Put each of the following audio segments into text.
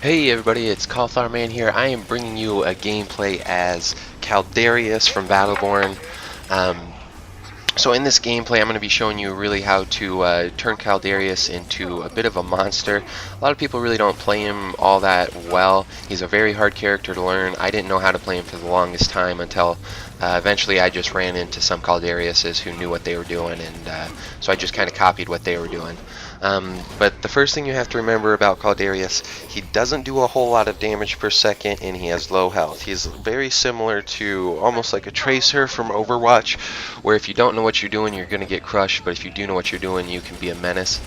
Hey everybody, it's Caldarius here. I am bringing you a gameplay as Caldarius from Battleborn. So in this gameplay, I'm going to be showing you really how to turn Caldarius into a bit of a monster. A lot of people really don't play him all that well. He's a very hard character to learn. I didn't know how to play him for the longest time until eventually I just ran into some Caldariuses who knew what they were doing, and so I just kind of copied what they were doing. But the first thing you have to remember about Caldarius, he doesn't do a whole lot of damage per second, and he has low health. He's very similar to almost like a Tracer from Overwatch, where if you don't know what you're doing, you're going to get crushed, but if you do know what you're doing, you can be a menace.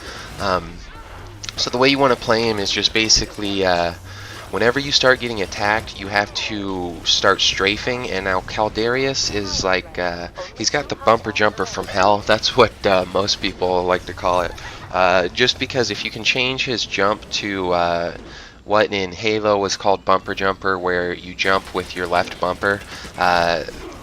So the way you want to play him is just basically whenever you start getting attacked, you have to start strafing, and now Caldarius is like, he's got the bumper jumper from hell. That's what most people like to call it. Just because if you can change his jump to what in Halo was called bumper jumper, where you jump with your left bumper,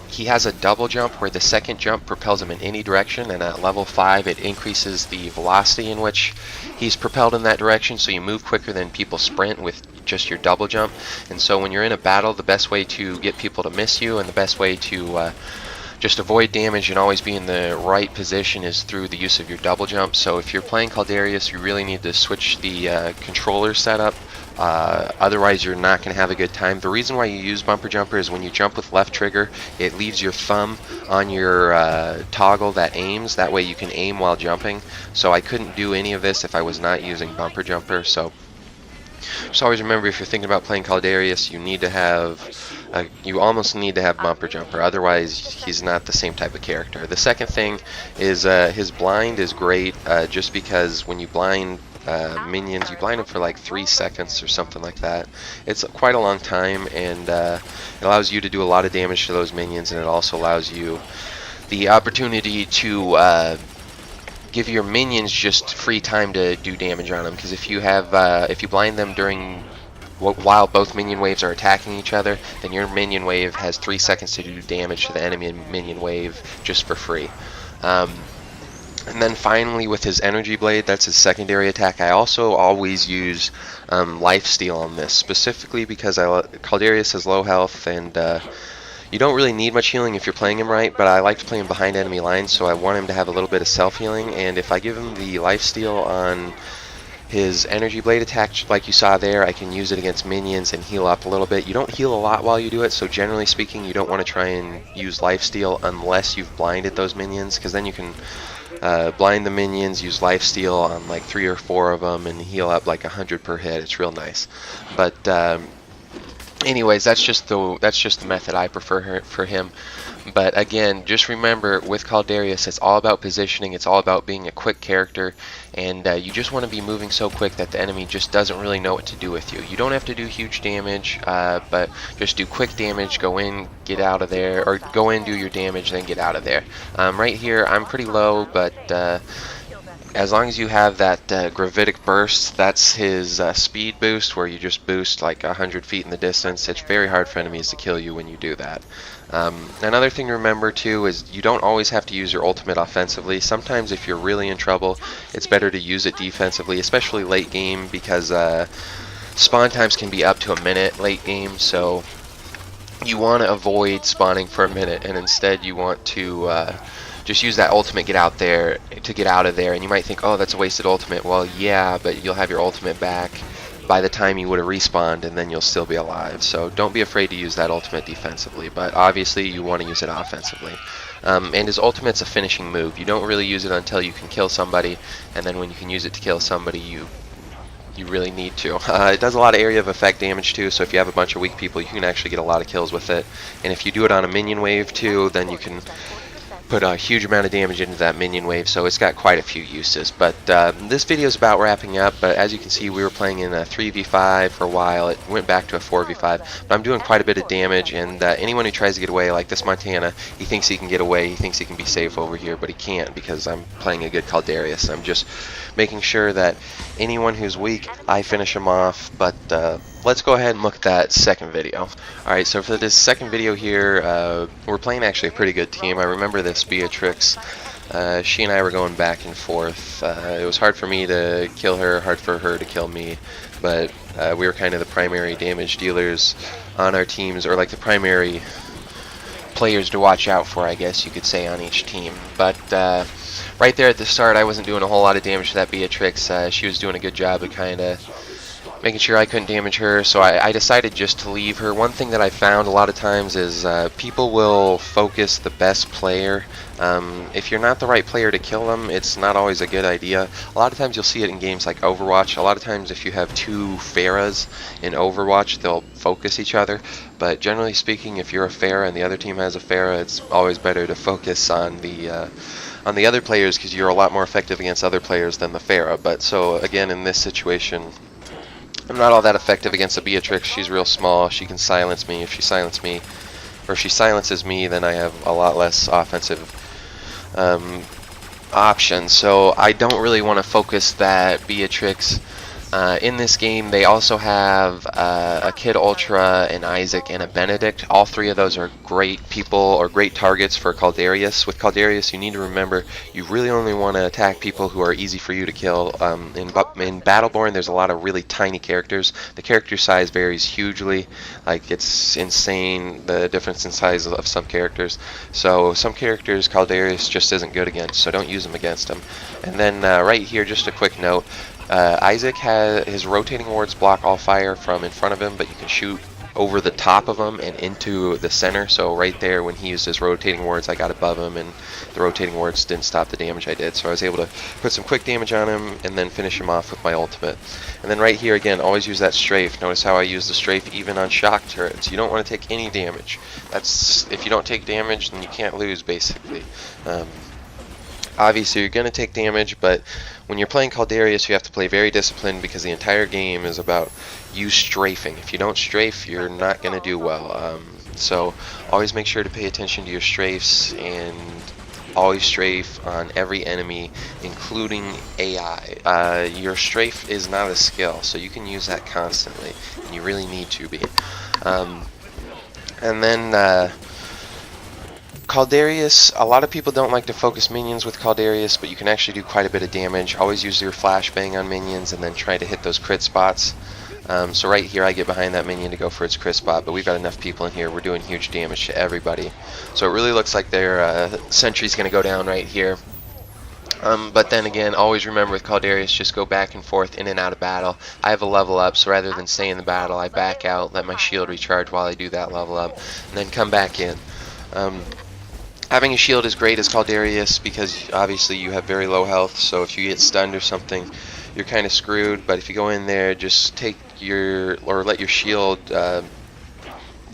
he has a double jump where the second jump propels him in any direction, and at level 5 it increases the velocity in which he's propelled in that direction, so you move quicker than people sprint with just your double jump. And so when you're in a battle, the best way to get people to miss you and the best way to just avoid damage and always be in the right position is through the use of your double jump. So if you're playing Caldarius, you really need to switch the controller setup. Otherwise you're not going to have a good time. The reason why you use bumper jumper is when you jump with left trigger, it leaves your thumb on your toggle that aims. That way you can aim while jumping. So I couldn't do any of this if I was not using bumper jumper. So just always remember, if you're thinking about playing Caldarius, you need to have you almost need to have bumper jumper, otherwise he's not the same type of character. The second thing is his blind is great, just because when you blind minions, you blind them for like 3 seconds or something like that. It's quite a long time, and it allows you to do a lot of damage to those minions, and it also allows you the opportunity to give your minions just free time to do damage on them. Because if you have if you blind them during while both minion waves are attacking each other, then your minion wave has 3 seconds to do damage to the enemy minion wave just for free. And then finally, with his energy blade, that's his secondary attack. I also always use lifesteal on this, specifically because Caldarius has low health, and you don't really need much healing if you're playing him right, but I like to play him behind enemy lines, so I want him to have a little bit of self-healing. And if I give him the lifesteal on his energy blade attack, like you saw there, I can use it against minions and heal up a little bit. You don't heal a lot while you do it, so generally speaking, you don't want to try and use lifesteal unless you've blinded those minions, because then you can blind the minions, use lifesteal on like 3 or 4 of them, and heal up like 100 per hit. It's real nice. But anyways, that's just the method I prefer for him. But again, just remember, with Caldarius, it's all about positioning. It's all about being a quick character, and you just want to be moving so quick that the enemy just doesn't really know what to do with you. You don't have to do huge damage, but just do quick damage. Go in, get out of there, or go in, do your damage, then get out of there. Right here, I'm pretty low, but as long as you have that gravitic burst, that's his speed boost, where you just boost like 100 feet in the distance. It's very hard for enemies to kill you when you do that. Another thing to remember too is you don't always have to use your ultimate offensively. Sometimes if you're really in trouble, it's better to use it defensively, especially late game, because spawn times can be up to a minute late game, so you want to avoid spawning for a minute, and instead you want to just use that ultimate, get out there to get out of there. And you might think, oh, that's a wasted ultimate. Well, yeah, but you'll have your ultimate back by the time you would have respawned, and then you'll still be alive. So don't be afraid to use that ultimate defensively, but obviously you want to use it offensively. And his ultimate's a finishing move. You don't really use it until you can kill somebody, and then when you can use it to kill somebody, you really need to. It does a lot of area of effect damage too, so if you have a bunch of weak people, you can actually get a lot of kills with it. And if you do it on a minion wave too, then you can put a huge amount of damage into that minion wave, so it's got quite a few uses. But this video is about wrapping up, but as you can see, we were playing in a 3v5 for a while. It went back to a 4v5, but I'm doing quite a bit of damage, and anyone who tries to get away, like this Montana, he thinks he can get away, he thinks he can be safe over here, but he can't, because I'm playing a good Caldarius. I'm just making sure that anyone who's weak, I finish them off. But let's go ahead and look at that second video. Alright, so for this second video here, we're playing actually a pretty good team. I remember this Beatrix. She and I were going back and forth. It was hard for me to kill her, hard for her to kill me. but we were kind of the primary damage dealers on our teams, or like the primary players to watch out for, I guess you could say, on each team. But right there at the start, I wasn't doing a whole lot of damage to that Beatrix. She was doing a good job of kind of making sure I couldn't damage her, so I decided just to leave her. One thing that I found a lot of times is people will focus the best player. If you're not the right player to kill them, it's not always a good idea. A lot of times you'll see it in games like Overwatch. A lot of times if you have two Pharahs in Overwatch, they'll focus each other. But generally speaking, if you're a Pharah and the other team has a Pharah, it's always better to focus on the other players, because you're a lot more effective against other players than the Pharah. But so again, in this situation, I'm not all that effective against a Beatrix. She's real small. She can silence me. If she silences me, then I have a lot less offensive options. So I don't really want to focus that Beatrix. In this game, they also have a Kid Ultra, an Isaac, and a Benedict. All three of those are great people, or great targets for Caldarius. With Caldarius, you need to remember you really only want to attack people who are easy for you to kill. In Battleborn, there's a lot of really tiny characters. The character size varies hugely. Like, it's insane, the difference in size of some characters. So some characters Caldarius just isn't good against, so don't use them against him. And then right here, just a quick note. Isaac has his rotating wards block all fire from in front of him, but you can shoot over the top of him and into the center. So right there, when he used his rotating wards, I got above him, and the rotating wards didn't stop the damage I did. So I was able to put some quick damage on him and then finish him off with my ultimate. And then right here again, always use that strafe. Notice how I use the strafe even on shock turrets. You don't want to take any damage. That's, if you don't take damage, then you can't lose, basically. Obviously, you're going to take damage, but when you're playing Caldarius, you have to play very disciplined, because the entire game is about you strafing. If you don't strafe, you're not going to do well. So always make sure to pay attention to your strafes, and always strafe on every enemy, including AI. Your strafe is not a skill, so you can use that constantly, and you really need to be. And then Caldarius, a lot of people don't like to focus minions with Caldarius, but you can actually do quite a bit of damage. Always use your flashbang on minions and then try to hit those crit spots. So right here I get behind that minion to go for its crit spot, but we've got enough people in here. We're doing huge damage to everybody. So it really looks like their sentry's going to go down right here. But then again, always remember with Caldarius, just go back and forth in and out of battle. I have a level up, so rather than stay in the battle, I back out, let my shield recharge while I do that level up, and then come back in. Having a shield is great as Caldarius, because obviously you have very low health, so if you get stunned or something, you're kind of screwed. But if you go in there, just take let your shield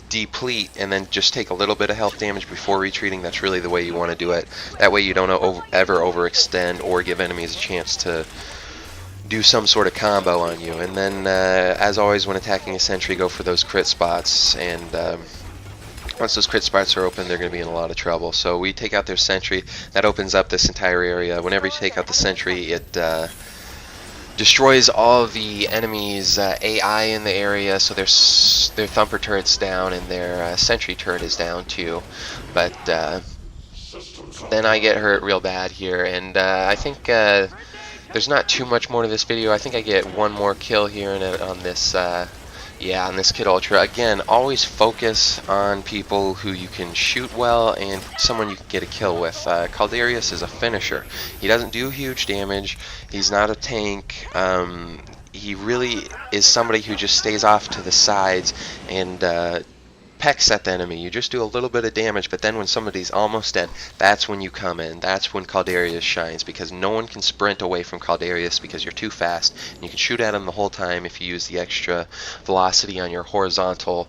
deplete, and then just take a little bit of health damage before retreating. That's really the way you want to do it. That way you don't ever overextend or give enemies a chance to do some sort of combo on you. And then as always, when attacking a sentry, go for those crit spots, and once those crit spots are open, they're going to be in a lot of trouble. So we take out their sentry. That opens up this entire area. Whenever you take out the sentry, it destroys all of the enemies' AI in the area, so their thumper turret's down and their sentry turret is down too. But then I get hurt real bad here, and I think there's not too much more to this video. I think I get one more kill here on this on this Kid Ultra. Again, always focus on people who you can shoot well and someone you can get a kill with. Caldarius is a finisher. He doesn't do huge damage. He's not a tank. He really is somebody who just stays off to the sides and pecks at the enemy. You just do a little bit of damage, but then when somebody's almost dead, that's when you come in. That's when Caldarius shines, because no one can sprint away from Caldarius because you're too fast, and you can shoot at him the whole time if you use the extra velocity on your horizontal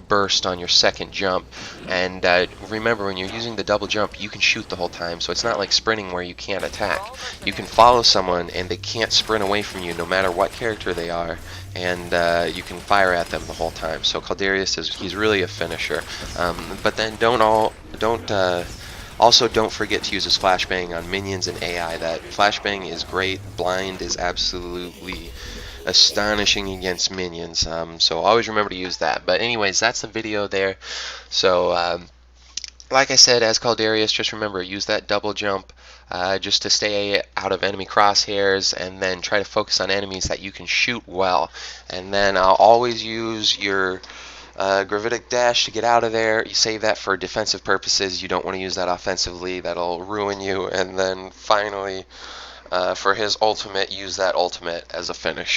burst on your second jump. And remember, when you're using the double jump, you can shoot the whole time, so it's not like sprinting where you can't attack. You can follow someone and they can't sprint away from you no matter what character they are, and you can fire at them the whole time. So Caldarius he's really a finisher. But then also don't forget to use his flashbang on minions and AI. That flashbang is great. Blind is absolutely astonishing against minions. So always remember to use that. But anyways, that's the video there. So like I said, as Caldarius, just remember, use that double jump just to stay out of enemy crosshairs, and then try to focus on enemies that you can shoot well. And then always use your gravitic dash to get out of there. You save that for defensive purposes. You don't want to use that offensively. That'll ruin you. And then finally, for his ultimate, use that ultimate as a finisher.